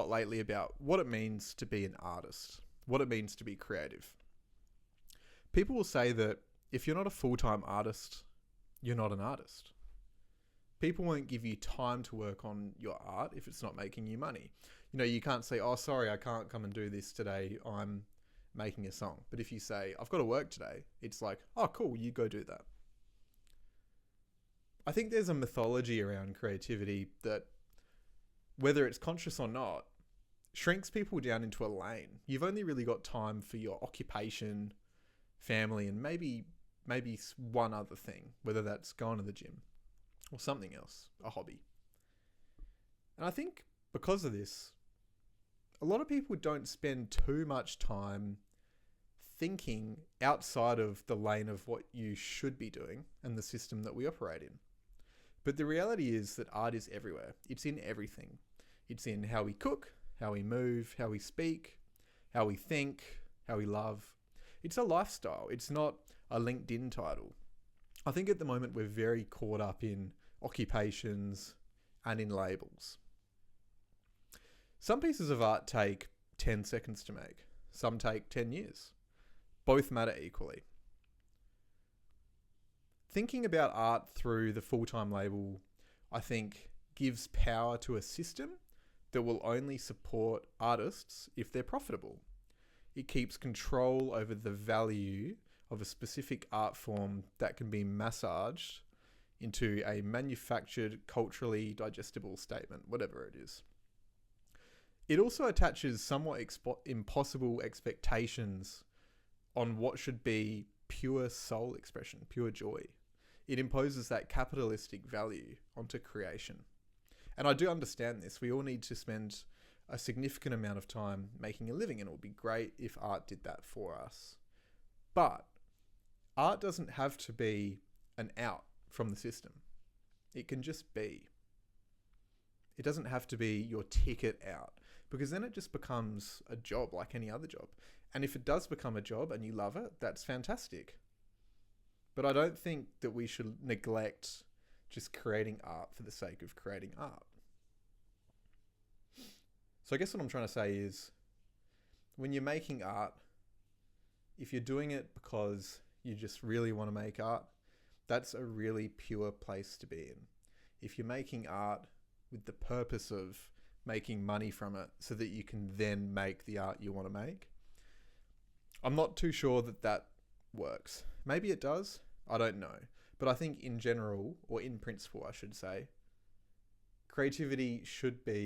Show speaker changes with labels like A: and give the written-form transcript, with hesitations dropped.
A: lot lately about what it means to be an artist, what it means to be creative. People will say that if you're not a full-time artist, you're not an artist. People won't give you time to work on your art if it's not making you money. You know, you can't say, oh, sorry, I can't come and do this today. I'm making a song. But if you say, I've got to work today, it's like, oh, cool, you go do that. I think there's a mythology around creativity that, whether it's conscious or not, shrinks people down into a lane. You've only really got time for your occupation, family, and maybe one other thing, whether that's going to the gym or something else, a hobby. And I think because of this, a lot of people don't spend too much time thinking outside of the lane of what you should be doing and the system that we operate in. But the reality is that art is everywhere. It's in everything. It's in how we cook, how we move, how we speak, how we think, how we love. It's a lifestyle. It's not a LinkedIn title. I think at the moment we're very caught up in occupations and in labels. Some pieces of art take 10 seconds to make. Some take 10 years. Both matter equally. Thinking about art through the full-time label, I think, gives power to a system that will only support artists if they're profitable. It keeps control over the value of a specific art form that can be massaged into a manufactured, culturally digestible statement, whatever it is. It also attaches somewhat impossible expectations on what should be pure soul expression, pure joy. It imposes that capitalistic value onto creation. And I do understand this. We all need to spend a significant amount of time making a living, and it would be great if art did that for us. But art doesn't have to be an out from the system. It can just be. It doesn't have to be your ticket out, because then it just becomes a job like any other job. And if it does become a job and you love it, that's fantastic. But I don't think that we should neglect just creating art for the sake of creating art. So I guess what I'm trying to say is, when you're making art, if you're doing it because you just really want to make art, that's a really pure place to be in. If you're making art with the purpose of making money from it so that you can then make the art you want to make, I'm not too sure that that works. Maybe it does. I don't know. But I think in general, or in principle, I should say, creativity should be